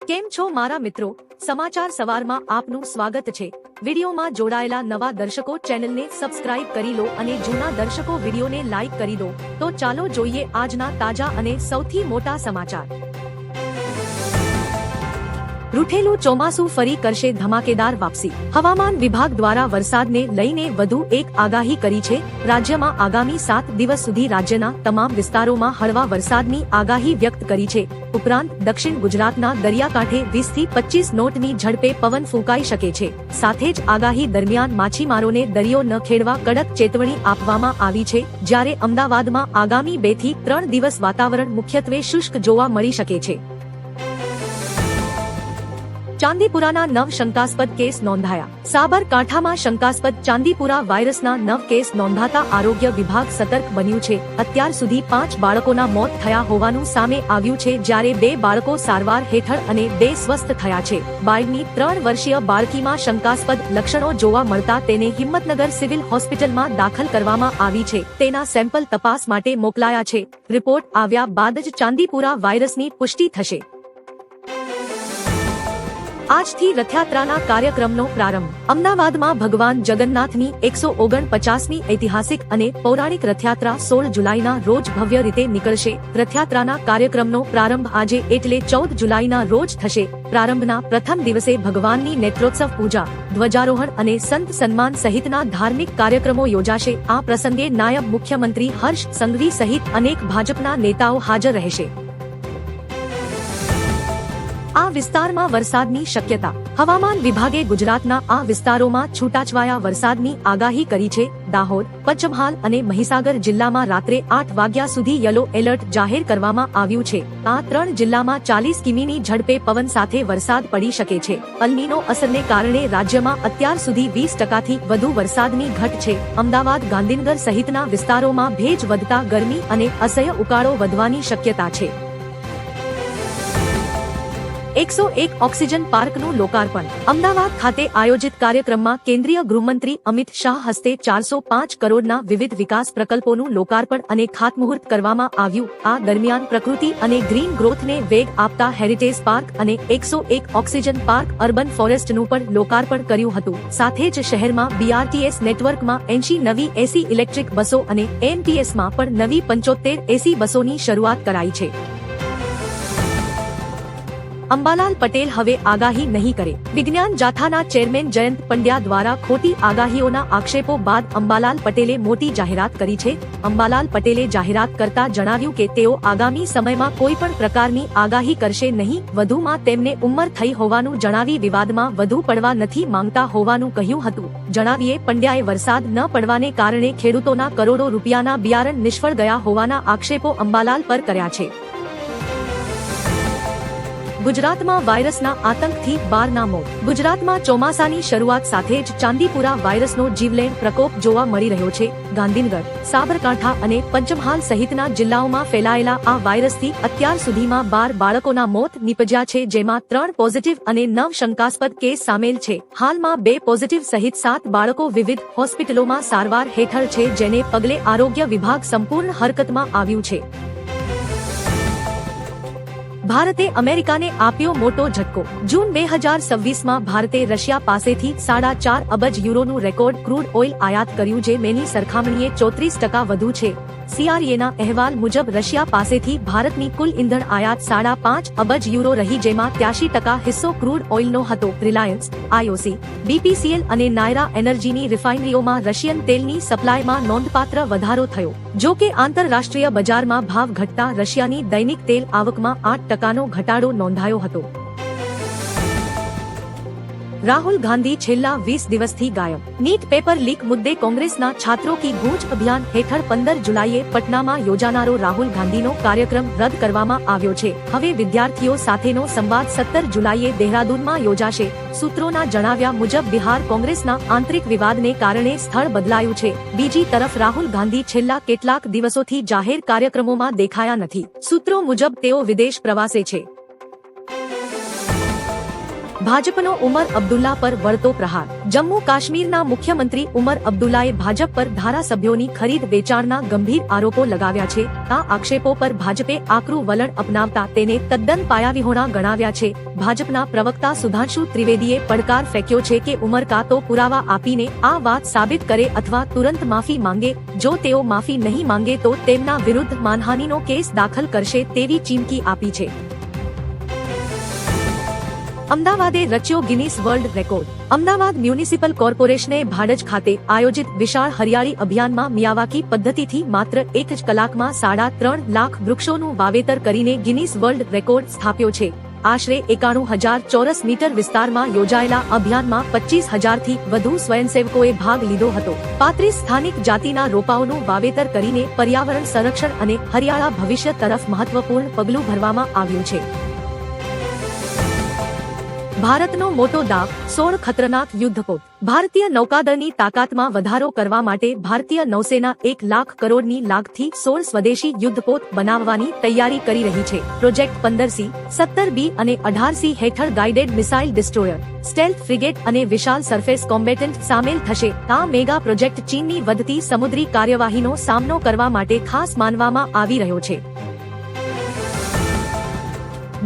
કેમ છો મારા મિત્રો? સમાચાર સવારમાં આપનું સ્વાગત છે। વિડીયોમાં જોડાયેલા નવા દર્શકો ચેનલને સબસ્ક્રાઇબ કરી લો અને જૂના દર્શકો વિડીયોને લાઇક કરી દો। તો ચાલો જોઈએ આજના તાજા અને સૌથી મોટા સમાચાર। રૂઠેલું ચોમાસું ફરી કરશે ધમાકેદાર વાપસી। હવામાન વિભાગ દ્વારા વરસાદને લઈને વધુ એક આગાહી કરી છે। રાજ્યમાં આગામી 7 દિવસ સુધી રાજ્યના તમામ વિસ્તારોમાં હળવા વરસાદની આગાહી વ્યક્ત કરી છે। ઉપરાંત દક્ષિણ ગુજરાતના દરિયાકાંઠે 20 થી 25 નોટની ઝડપે પવન ફૂંકાઈ શકે છે। સાથે જ આગાહી દરમિયાન માછીમારોને દરિયો ન ખેડવા કડક ચેતવણી આપવામાં આવી છે। જ્યારે અમદાવાદમાં આગામી 2 થી 3 દિવસ વાતાવરણ મુખ્યત્વે શુષ્ક જોવા મળી શકે છે। ચાંદીપુરાના 9 શંકાસ્પદ કેસ નોંધાયા। સાબરકાંઠામાં શંકાસ્પદ ચાંદીપુરા વાયરસના 9 કેસ નોંધાતા આરોગ્ય વિભાગ સતર્ક બન્યું છે। અત્યાર સુધી 5 બાળકોના મોત થયા હોવાનું સામે આવ્યું છે, જ્યારે 2 બાળકો સારવાર હેઠળ અને 2 સ્વસ્થ થયા છે। બાળકની 3 વર્ષીય બાળકીમાં શંકાસ્પદ લક્ષણો જોવા મળતા તેને હિંમતનગર સિવિલ હોસ્પિટલમાં દાખલ કરવામાં આવી છે। તેના સેમ્પલ તપાસ માટે મોકલાયા છે। રિપોર્ટ આવ્યા બાદ જ ચાંદીપુરા વાયરસની પુષ્ટિ થશે। આજથી રથયાત્રાના કાર્યક્રમનો પ્રારંભ। અમદાવાદમાં ભગવાન જગન્નાથની 149મી ઐતિહાસિક અને પૌરાણિક રથયાત્રા 16 જુલાઈના રોજ ભવ્ય રીતે નીકળશે। રથયાત્રાના કાર્યક્રમનો પ્રારંભ આજે એટલે 14 જુલાઈના રોજ થશે। પ્રારંભના પ્રથમ દિવસે ભગવાનની નેત્રોત્સવ પૂજા, ધ્વજારોહણ અને સંત સન્માન સહિતના ધાર્મિક કાર્યક્રમો યોજાશે। આ પ્રસંગે નાયબ મુખ્યમંત્રી હર્ષ સંઘવી સહિત અનેક ભાજપના નેતાઓ હાજર રહેશે। આ વિસ્તારમાં વરસાદની શક્યતા। હવામાન વિભાગે ગુજરાતના આ વિસ્તારોમાં છૂટાછવાયા વરસાદની આગાહી કરી છે। દાહોદ, પંચમહાલ અને મહીસાગર જિલ્લામાં રાત્રે 8 વાગ્યા સુધી યલો એલર્ટ જાહેર કરવામાં આવ્યું છે। આ 3 જિલ્લામાં 40 કિમીની ઝડપે પવન સાથે વરસાદ પડી શકે છે। અલનીનો અસરને કારણે રાજ્યમાં અત્યાર સુધી 20% વધુ વરસાદની ઘટ છે। અમદાવાદ, ગાંધીનગર સહિતના વિસ્તારોમાં ભેજ વધતા ગરમી અને અસહ્ય ઉકાળો વધવાની શક્યતા છે। 101 ઓક્સિજન પાર્કનું લોકાર્પણ। અમદાવાદ ખાતે આયોજિત કાર્યક્રમમાં કેન્દ્રીય ગૃહમંત્રી અમિત શાહ હસ્તે 405 કરોડના વિવિધ વિકાસ પ્રકલ્પોનું લોકાર્પણ અને ખાતમુહૂર્ત કરવામાં આવ્યું। આ દરમિયાન પ્રકૃતિ અને ગ્રીન ગ્રોથને વેગ આપતા હેરિટેજ પાર્ક અને 101 ઓક્સિજન પાર્ક અર્બન ફોરેસ્ટનું પણ લોકાર્પણ કર્યું હતું। સાથે જ શહેરમાં બીઆરટીએસ નેટવર્કમાં 80 નવી એસી ઇલેક્ટ્રિક બસો અને એએમટીએસમાં પણ નવી 75 એસી બસોની શરૂઆત કરાઈ છે। અંબાલાલ પટેલ હવે આગાહી નહીં કરે। વિજ્ઞાન જાથાના ચેરમેન જયંત પંડ્યા દ્વારા ખોટી આગાહીઓના આક્ષેપો બાદ અંબાલાલ પટેલે મોટી જાહેરાત કરી છે। અંબાલાલ પટેલે જાહેરાત કરતા જણાવ્યું કે તેઓ આગામી સમયમાં કોઈ પણ પ્રકારની આગાહી કરશે નહીં। વધુમાં તેમને ઉંમર થઈ હોવાનું જણાવી વિવાદમાં વધુ પડવા નથી માંગતા હોવાનું કહ્યું હતું। જણાવીએ પંડ્યાએ વરસાદ ન પડવાને કારણે ખેડૂતોના કરોડો રૂપિયાના બિયારણ નિષ્ફળ ગયા હોવાના આક્ષેપો અંબાલાલ પર કર્યા છે। ગુજરાતમાં વાયરસના આતંકથી 12ના મોત। ગુજરાતમાં ચોમાસાની શરૂઆત સાથે જ ચાંદીપુરા વાયરસનો જીવલેણ પ્રકોપ જોવા મળી રહ્યો છે। ગાંધીનગર, સાબરકાંઠા અને પંચમહાલ સહિતના જિલ્લાઓમાં ફેલાયેલા આ વાયરસથી અત્યાર સુધીમાં 12 બાળકોના મોત નીપજ્યા છે, જેમાં 3 પોઝિટિવ અને 9 શંકાસ્પદ કેસ સામેલ છે। હાલમાં 2 પોઝિટિવ સહિત 7 બાળકો વિવિધ હોસ્પિટલોમાં સારવાર હેઠળ છે, જેને પગલે આરોગ્ય વિભાગ સંપૂર્ણ હરકતમાં આવ્યું છે। ભારતે અમેરિકાને આપ્યો મોટો ઝટકો। જૂન 2026માં ભારતે રશિયા પાસેથી 4.5 અબજ યુરોનું રેકોર્ડ ક્રૂડ ઓઇલ આયાત કર્યું, જે મેની સરખામણીએ 34% વધુ છે। સીઆરએના અહેવાલ મુજબ રશિયા પાસેથી ભારતની કુલ ઇંધણ આયાત 5.5 અબજ યુરો રહી, જેમાં 83% હિસ્સો ક્રૂડ ઓઇલનો હતો। રિલાયન્સ, આઈઓસી, બીપીસીએલ અને નાયરા એનર્જીની રિફાઇનરીઓમાં રશિયન તેલની સપ્લાયમાં નોંધપાત્ર વધારો થયો। જો કે આંતરરાષ્ટ્રીય બજારમાં ભાવ ઘટતા રશિયાની દૈનિક તેલ આવકમાં 8%નો ઘટાડો નોંધાયો હતો। રાહુલ ગાંધી છેલ્લા 20 દિવસથી ગાયબ। નીટ પેપર લીક મુદ્દે કોંગ્રેસના છાત્રો કી ગૂંજ અભિયાન હેઠળ 15 જુલાઈએ પટનામાં યોજાનારો રાહુલ ગાંધીનો કાર્યક્રમ રદ કરવામાં આવ્યો છે। હવે વિદ્યાર્થીઓ સાથેનો સંવાદ 17 જુલાઈએ દહેરાદૂનમાં યોજાશે। સૂત્રોના જણાવ્યા મુજબ બિહાર કોંગ્રેસના આંતરિક વિવાદને કારણે સ્થળ બદલાયું છે। બીજી તરફ રાહુલ ગાંધી છેલ્લા કેટલાક દિવસોથી જાહેર કાર્યક્રમોમાં દેખાયા નથી। સૂત્રો મુજબ તેઓ વિદેશ પ્રવાસે છે। ભાજપનો ઉમર અબ્દુલ્લા પર વળતો પ્રહાર। જમ્મુ કાશ્મીરના મુખ્યમંત્રી ઉમર અબ્દુલ્લાએ ભાજપ પર ધારાસભ્યોની ખરીદ વેચાણના ગંભીર આરોપો લગાવ્યા છે। આ આક્ષેપો પર ભાજપે આકરું વલણ અપનાવતા તેને તદ્દન પાયાવિહોણા ગણાવ્યા છે। ભાજપના પ્રવક્તા સુધાંશુ ત્રિવેદીએ પડકાર ફેંક્યો છે કે ઉમર કાં તો પુરાવા આપીને આ વાત સાબિત કરે અથવા તુરંત માફી માંગે। જો તેઓ માફી નહીં માંગે તો તેમના વિરુદ્ધ માનહાનિનો કેસ દાખલ કરશે તેવી ચીમકી આપી છે। અમદાવાદે રચ્યો Guinness world record. Ahmedabad municipal કોર્પોરેશને ભાડજ ખાતે આયોજિત વિશાળ હરિયાળી અભિયાનમાં મિયાવાકી પદ્ધતિથી માત્ર 1 જ કલાકમાં 3.5 લાખ વૃક્ષોનું વાવેતર કરીને ગિનીસ વર્લ્ડ રેકોર્ડ સ્થાપ્યો છે। આશરે 91,000 ચોરસ મીટર વિસ્તારમાં યોજાયેલા અભિયાનમાં 25,000થી વધુ સ્વયંસેવકોએ ભાગ લીધો હતો। 35 સ્થાનિક જાતિના રોપાઓનું વાવેતર કરીને પર્યાવરણ સંરક્ષણ અને હરિયાળા ભવિષ્ય તરફ મહત્વપૂર્ણ પગલું ભરવામાં આવ્યું છે। ભારતનો મોટો દાવ, 16 ખતરનાક યુદ્ધપોત। ભારતીય નૌકાદળની તાકાતમાં વધારો કરવા માટે ભારતીય નૌસેના 1 લાખ કરોડની લાગથી 16 સ્વદેશી યુદ્ધપોત બનાવવાની તૈયારી કરી રહી છે। પ્રોજેક્ટ 15C, 17B અને 18C હેઠળ guided missile destroyer, stealth frigate અને વિશાળ સરફેસ કોમ્બેટન્ટ સામેલ થશે। આ મેગા પ્રોજેક્ટ ચીનની વધતી સમુદ્રી કાર્યવાહીનો સામનો કરવા માટે ખાસ માનવામાં આવી રહ્યો છે।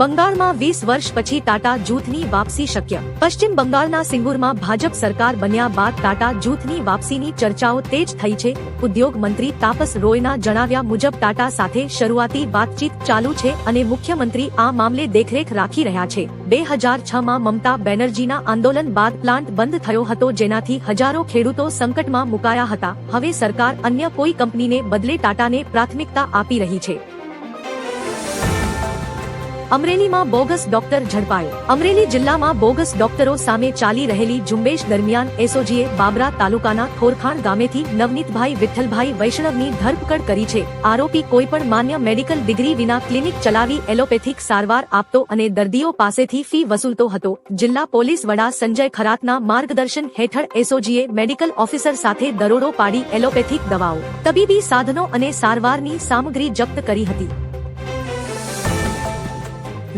બંગાળમાં 20 વર્ષ પછી ટાટા જૂથની વાપસી શક્ય। પશ્ચિમ બંગાળના સિંગુરમાં ભાજપ સરકાર બન્યા બાદ ટાટા જૂથની વાપસીની ચર્ચાઓ તેજ થઈ છે। ઉદ્યોગ મંત્રી તાપસ રોયના જણાવ્યા મુજબ ટાટા સાથે શરૂઆતી વાતચીત ચાલુ છે અને મુખ્યમંત્રી આ મામલે દેખરેખ રાખી રહ્યા છે। 2006માં મમતા બેનર્જીના આંદોલન બાદ પ્લાન્ટ બંધ થયો હતો, જેનાથી હજારો ખેડૂતો સંકટમાં મુકાયા હતા। હવે સરકાર અન્ય કોઈ કંપનીને બદલે ટાટાને પ્રાથમિકતા આપી રહી છે। અમરેલીમાં બોગસ ડોક્ટર ઝડપાયો। અમરેલી જિલ્લામાં બોગસ ડોક્ટરો સામે ચાલી રહેલી ઝુંબેશ દરમિયાન એસઓજીએ બાબરા તાલુકાના ખોરખાણ ગામેથી નવનીતભાઈ વિઠ્ઠલભાઈ વૈષ્ણવની ધરપકડ કરી છે। આરોપી કોઈપણ માન્ય મેડિકલ ડિગ્રી વિના ક્લિનિક ચલાવી એલોપેથિક સારવાર આપતો અને દર્દીઓ પાસેથી ફી વસૂલતો હતો। જિલ્લા પોલીસ વડા સંજય ખરાતના માર્ગદર્શન હેઠળ એસઓજીએ મેડિકલ ઓફિસર સાથે દરોડો પાડી એલોપેથિક દવાઓ, તબીબી સાધનો અને સારવારની સામગ્રી જપ્ત કરી હતી।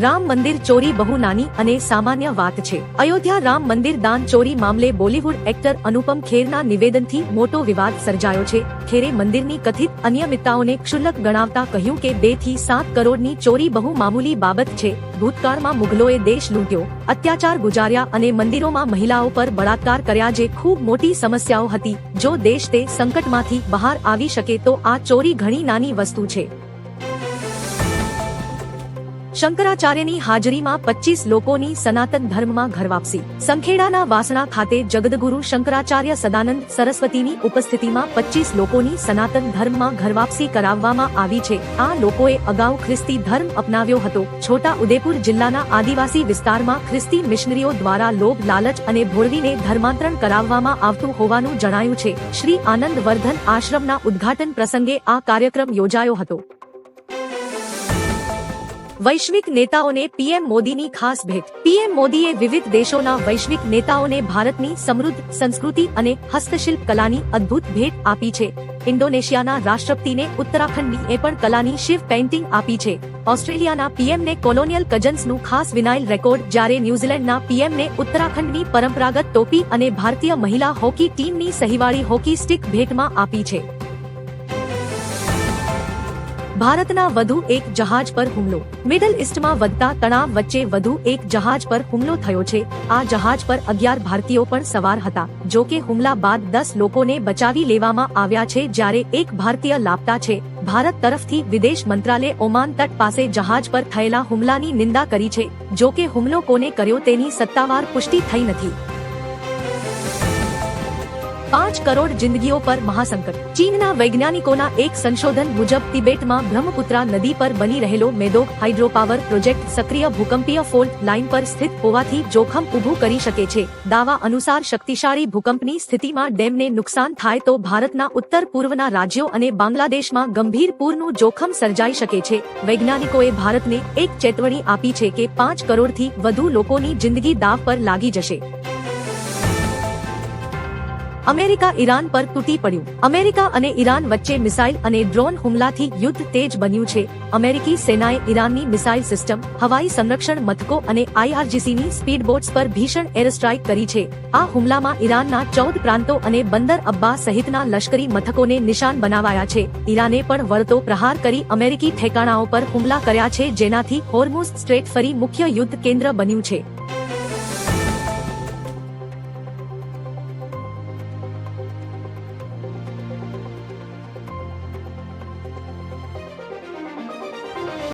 રામ મંદિર ચોરી બહુ નાની અને સામાન્ય વાત છે। અયોધ્યા રામ મંદિર દાન ચોરી મામલે બોલીવુડ એક્ટર અનુપમ ખેરના નિવેદનથી મોટો વિવાદ સર્જાયો છે। ખેરે મંદિરની કથિત અનિયમિતતાઓને ક્ષુલ્લક ગણાવતા કહ્યું કે 2 થી 7 કરોડની ચોરી બહુ મામૂલી બાબત છે। ભૂતકાળમાં મુગલોએ દેશ લૂંટ્યો, અત્યાચાર ગુજાર્યા અને મંદિરોમાં મહિલાઓ પર બળાત્કાર કર્યા જે ખૂબ મોટી સમસ્યાઓ હતી। જો દેશ તે સંકટમાંથી બહાર આવી શકે તો આ ચોરી ઘણી નાની વસ્તુ છે। શંકરાચાર્યની હાજરીમાં 25 લોકોની સનાતન ધર્મમાં ઘરવાપસી। સંખેડાના વાસણા ખાતે જગદગુરુ શંકરાચાર્ય સદાનંદ સરસ્વતીની ઉપસ્થિતિમાં 25 લોકોની સનાતન ધર્મમાં ઘરવાપસી કરાવવામાં આવી છે। આ લોકોએ અગાઉ ખ્રિસ્તી ધર્મ અપનાવ્યો હતો। છોટા ઉદેપુર જિલ્લાના આદિવાસી વિસ્તારમાં ખ્રિસ્તી મિશનરીઓ દ્વારા લોભ લાલચ અને ભોળવીને ધર્માંતરણ કરાવવામાં આવતું હોવાનું જણાયું છે। શ્રી આનંદ વર્ધન આશ્રમના ઉદ્ઘાટન પ્રસંગે આ કાર્યક્રમ યોજાયો હતો। વૈશ્વિક નેતાઓને પીએમ મોદીની ખાસ ભેટ। પીએમ મોદીએ વિવિધ દેશોના વૈશ્વિક નેતાઓને ભારતની સમૃદ્ધ સંસ્કૃતિ અને હસ્તશિલ્પ કલાની અદ્ભુત ભેટ આપી છે। ઇન્ડોનેશિયાના રાષ્ટ્રપતિને ઉત્તરાખંડની પણ કલાની શિવ પેઇન્ટિંગ આપી છે। ઓસ્ટ્રેલિયાના પીએમને કોલોનિયલ કજન્સનું ખાસ વિનાઇલ રેકોર્ડ, જ્યારે ન્યૂઝીલેન્ડના પીએમને ઉત્તરાખંડની પરંપરાગત ટોપી અને ભારતીય મહિલા હોકી ટીમની સહીવાળી હોકી સ્ટિક ભેટમાં આપી છે। ભારતના વધુ એક જહાજ પર હુમલો। મિડલ ઇસ્ટમાં વધતા તણાવ વચ્ચે વધુ એક જહાજ પર હુમલો થયો છે। આ જહાજ પર 11 ભારતીયો પણ સવાર હતા। જો કે હુમલા બાદ 10 લોકોને બચાવી લેવામાં આવ્યા છે, જ્યારે એક ભારતીય લાપતા છે। ભારત તરફથી વિદેશ મંત્રાલયે ઓમાન તટ પાસે જહાજ પર થયેલા હુમલાની નિંદા કરી છે। જો કે હુમલો કોને કર્યો તેની સત્તાવાર પુષ્ટિ થઈ નથી। 5 કરોડ જિંદગીઓ પર મહાસંકટ। ચીનના વૈજ્ઞાનિકોના એક સંશોધન મુજબ તિબેટમાં બ્રહ્મપુત્રા નદી પર બની રહેલો મેડોક હાઇડ્રોપાવર પ્રોજેક્ટ સક્રિય ભૂકંપીય ફોલ્ટ લાઇન પર સ્થિત હોવાથી જોખમ ઊભું કરી શકે છે। દાવા અનુસાર શક્તિશાળી ભૂકંપની સ્થિતિમાં ડેમને નુકસાન થાય તો ભારતના ઉત્તર પૂર્વના રાજ્યો અને બાંગ્લાદેશમાં ગંભીર પૂરનું જોખમ સર્જાઈ શકે છે। વૈજ્ઞાનિકોએ ભારતને એક ચેતવણી આપી છે કે 5 કરોડથી વધુ લોકોની જિંદગી દાવ પર લાગી જશે। અમેરિકા ઈરાન પર તૂટી પડ્યું. અમેરિકા અને ઈરાન વચ્ચે મિસાઇલ અને ડ્રોન હુમલાથી યુદ્ધ તેજ બન્યું છે. અમેરિકી સેનાએ ઈરાનની મિસાઇલ સિસ્ટમ, હવાઈ સંરક્ષણ મથકો અને IRGCની સ્પીડ બોટ્સ પર ભીષણ એર સ્ટ્રાઇક કરી છે. આ હુમલામાં ઈરાનના 14 પ્રાંતો અને બંદર અબ્બા સહિતના લશ્કરી મથકોને નિશાન બનાવાયા છે. ઈરાને પણ વળતો પ્રહાર કરી અમેરિકી ઠેકાણાઓ પર હુમલા કર્યા છે, જેનાથી હોર્મુઝ સ્ટ્રેટ ફરી મુખ્ય યુદ્ધ કેન્દ્ર બન્યું છે.